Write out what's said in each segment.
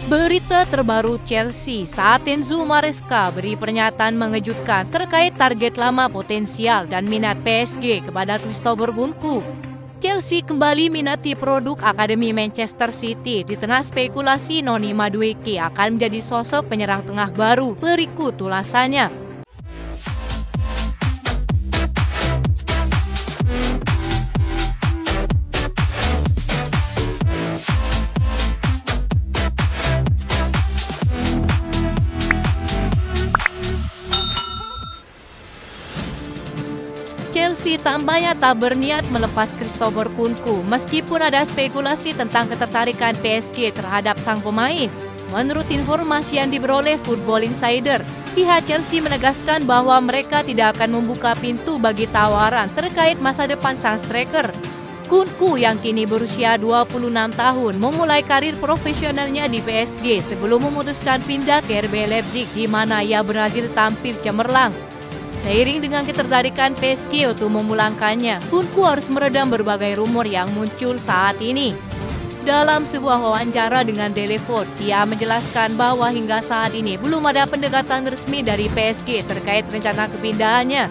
Berita terbaru Chelsea saat Enzo Maresca beri pernyataan mengejutkan terkait target lama potensial dan minat PSG kepada Christopher Nkunku. Chelsea kembali minati produk Akademi Manchester City di tengah spekulasi Noni Madueke akan menjadi sosok penyerang tengah baru. Berikut ulasannya. Chelsea tampaknya tak berniat melepas Christopher Nkunku meskipun ada spekulasi tentang ketertarikan PSG terhadap sang pemain. Menurut informasi yang diperoleh Football Insider, pihak Chelsea menegaskan bahwa mereka tidak akan membuka pintu bagi tawaran terkait masa depan sang striker. Nkunku yang kini berusia 26 tahun memulai karir profesionalnya di PSG sebelum memutuskan pindah ke RB Leipzig di mana ia berhasil tampil cemerlang. Seiring dengan ketertarikan PSG untuk memulangkannya, Nkunku harus meredam berbagai rumor yang muncul saat ini. Dalam sebuah wawancara dengan Telefon, ia menjelaskan bahwa hingga saat ini belum ada pendekatan resmi dari PSG terkait rencana kepindahannya.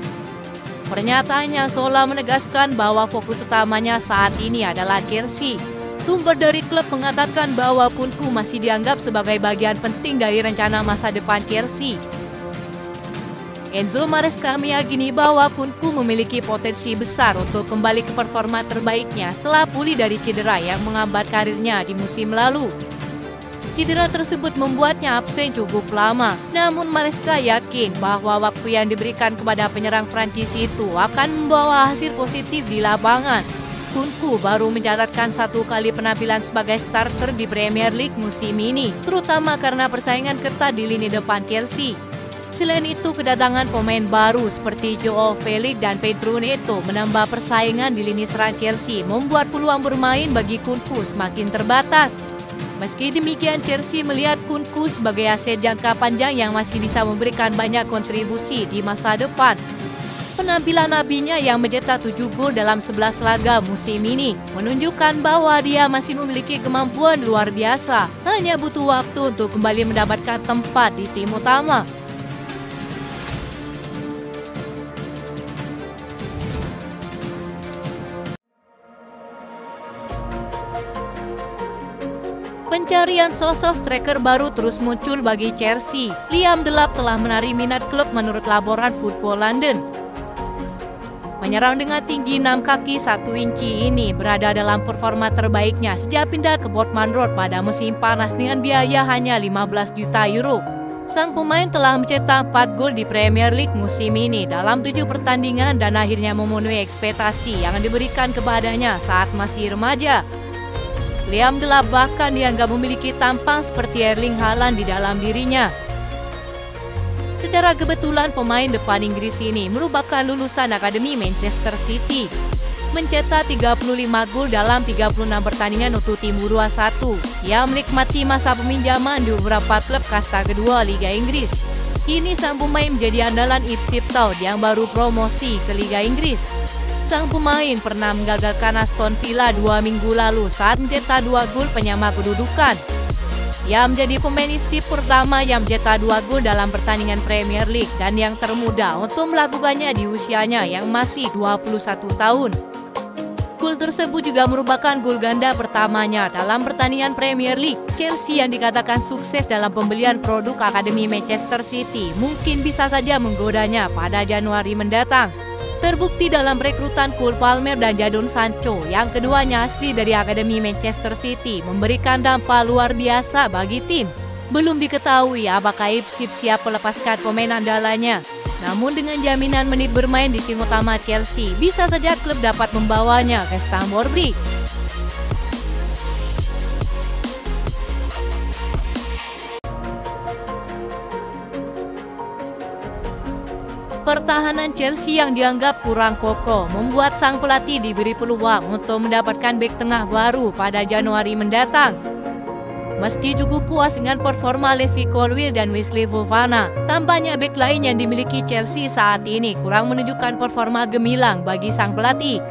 Pernyataannya seolah menegaskan bahwa fokus utamanya saat ini adalah Chelsea. Sumber dari klub mengatakan bahwa Nkunku masih dianggap sebagai bagian penting dari rencana masa depan Chelsea. Enzo Maresca meyakini bahwa Nkunku memiliki potensi besar untuk kembali ke performa terbaiknya setelah pulih dari cedera yang menghambat karirnya di musim lalu. Cedera tersebut membuatnya absen cukup lama, namun Maresca yakin bahwa waktu yang diberikan kepada penyerang Prancis itu akan membawa hasil positif di lapangan. Nkunku baru mencatatkan 1 kali penampilan sebagai starter di Premier League musim ini, terutama karena persaingan ketat di lini depan Chelsea. Selain itu, kedatangan pemain baru seperti Joao Felix dan Pedro Neto menambah persaingan di lini serang Chelsea, membuat peluang bermain bagi Nkunku semakin terbatas. Meski demikian, Chelsea melihat Nkunku sebagai aset jangka panjang yang masih bisa memberikan banyak kontribusi di masa depan. Penampilan abinya yang mencetak 7 gol dalam 11 laga musim ini menunjukkan bahwa dia masih memiliki kemampuan luar biasa. Hanya butuh waktu untuk kembali mendapatkan tempat di tim utama. Pencarian sosok striker baru terus muncul bagi Chelsea. Liam Delap telah menarik minat klub menurut laporan Football London. Penyerang dengan tinggi 6 kaki 1 inci ini berada dalam performa terbaiknya sejak pindah ke Portman Road pada musim panas dengan biaya hanya 15 juta euro. Sang pemain telah mencetak 4 gol di Premier League musim ini dalam 7 pertandingan dan akhirnya memenuhi ekspektasi yang diberikan kepadanya saat masih remaja. Liam Delap bahkan dianggap memiliki tampang seperti Erling Haaland di dalam dirinya. Secara kebetulan pemain depan Inggris ini merupakan lulusan Akademi Manchester City. Mencetak 35 gol dalam 36 pertandingan untuk tim U21. Ia menikmati masa peminjaman di beberapa klub kasta kedua Liga Inggris. Kini sang pemain menjadi andalan Ipswich Town yang baru promosi ke Liga Inggris. Sang pemain pernah menggagalkan Aston Villa 2 minggu lalu saat mencetak 2 gol penyama kedudukan. Ia menjadi pemain Ipswich pertama yang mencetak 2 gol dalam pertandingan Premier League dan yang termuda untuk melakukannya di usianya yang masih 21 tahun. Gol tersebut juga merupakan gol ganda pertamanya dalam pertandingan Premier League. Chelsea yang dikatakan sukses dalam pembelian produk Akademi Manchester City mungkin bisa saja menggodanya pada Januari mendatang. Terbukti dalam rekrutan Cole Palmer dan Jadon Sancho yang keduanya asli dari Akademi Manchester City memberikan dampak luar biasa bagi tim. Belum diketahui apakah Ipswich siap melepaskan pemain andalannya. Namun dengan jaminan menit bermain di tim utama Chelsea, bisa saja klub dapat membawanya ke Stamford Bridge. Pertahanan Chelsea yang dianggap kurang kokoh membuat sang pelatih diberi peluang untuk mendapatkan bek tengah baru pada Januari mendatang. Meski cukup puas dengan performa Levi Colwill dan Wesley Fofana, tampaknya bek lain yang dimiliki Chelsea saat ini kurang menunjukkan performa gemilang bagi sang pelatih.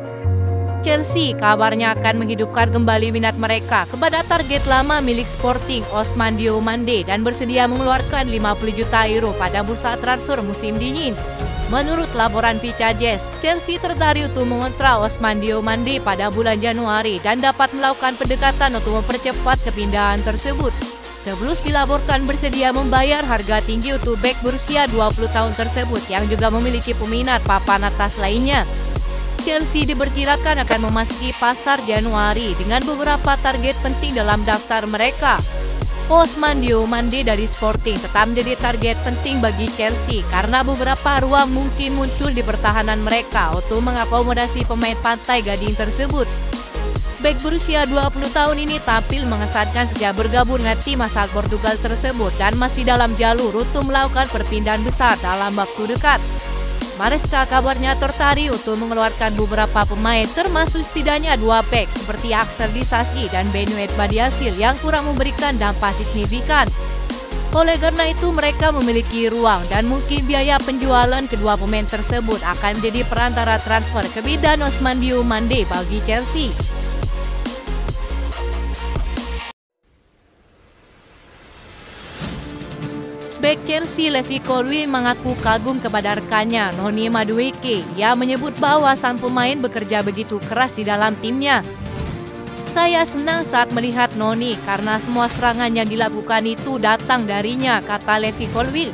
Chelsea kabarnya akan menghidupkan kembali minat mereka kepada target lama milik Sporting Ousmane Diomande dan bersedia mengeluarkan 50 juta euro pada bursa transfer musim dingin. Menurut laporan Vita Jazz, Chelsea tertarik untuk mengontrak Ousmane Diomande pada bulan Januari dan dapat melakukan pendekatan untuk mempercepat kepindahan tersebut. The Blues dilaporkan bersedia membayar harga tinggi untuk bek berusia 20 tahun tersebut yang juga memiliki peminat papan atas lainnya. Chelsea diperkirakan akan memasuki pasar Januari dengan beberapa target penting dalam daftar mereka. Ousmane Diomande dari Sporting tetap menjadi target penting bagi Chelsea karena beberapa ruang mungkin muncul di pertahanan mereka untuk mengakomodasi pemain pantai Gading tersebut. Bek berusia 20 tahun ini tampil mengesankan sejak bergabung dengan tim asal Portugal tersebut dan masih dalam jalur untuk melakukan perpindahan besar dalam waktu dekat. Maresca kabarnya tertarik untuk mengeluarkan beberapa pemain termasuk setidaknya 2 bek seperti Axel Disasi dan Benoit Badiashile yang kurang memberikan dampak signifikan. Oleh karena itu mereka memiliki ruang dan mungkin biaya penjualan kedua pemain tersebut akan menjadi perantara transfer kepindahan Ousmane Diomande bagi Chelsea. Bek Chelsea Levi Colwill mengaku kagum kepada rekannya Noni Madueke. Ia menyebut bahwa sang pemain bekerja begitu keras di dalam timnya. Saya senang saat melihat Noni karena semua serangan yang dilakukan itu datang darinya, kata Levi Colwill.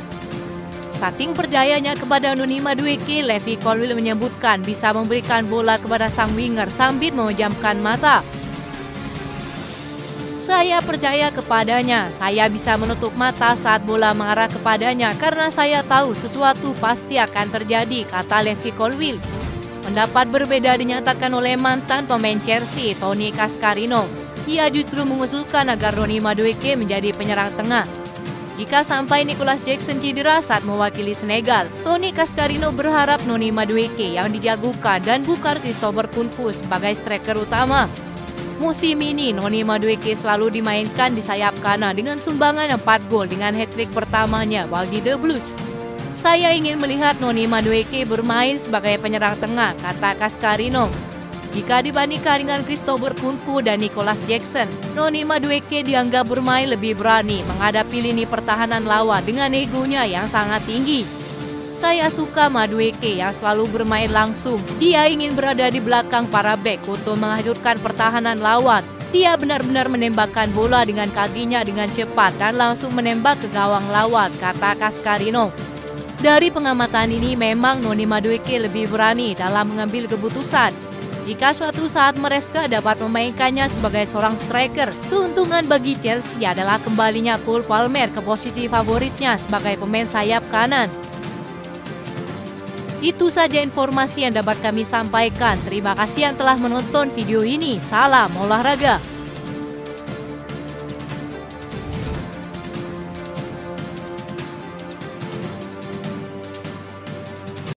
Saking percayanya kepada Noni Madueke, Levi Colwill menyebutkan bisa memberikan bola kepada sang winger sambil memejamkan mata. Saya percaya kepadanya, saya bisa menutup mata saat bola mengarah kepadanya karena saya tahu sesuatu pasti akan terjadi, kata Levi Colwill. Pendapat berbeda dinyatakan oleh mantan pemain Chelsea, Tony Cascarino. Ia justru mengusulkan agar Noni Madueke menjadi penyerang tengah. Jika sampai Nicolas Jackson cedera saat mewakili Senegal, Tony Cascarino berharap Noni Madueke yang dijagokan dan bukan Christopher Nkunku sebagai striker utama. Musim ini, Noni Madueke selalu dimainkan di sayap kanan dengan sumbangan 4 gol dengan hat-trick pertamanya bagi The Blues. Saya ingin melihat Noni Madueke bermain sebagai penyerang tengah, kata Cascarino. Jika dibandingkan dengan Christopher Nkunku dan Nicolas Jackson, Noni Madueke dianggap bermain lebih berani menghadapi lini pertahanan lawan dengan egonya yang sangat tinggi. Saya suka Madueke yang selalu bermain langsung. Dia ingin berada di belakang para bek untuk menghancurkan pertahanan lawan. Dia benar-benar menembakkan bola dengan kakinya dengan cepat dan langsung menembak ke gawang lawan, kata Cascarino. Dari pengamatan ini memang Noni Madueke lebih berani dalam mengambil keputusan. Jika suatu saat Maresca dapat memainkannya sebagai seorang striker, keuntungan bagi Chelsea adalah kembalinya Cole Palmer ke posisi favoritnya sebagai pemain sayap kanan. Itu saja informasi yang dapat kami sampaikan. Terima kasih yang telah menonton video ini. Salam olahraga.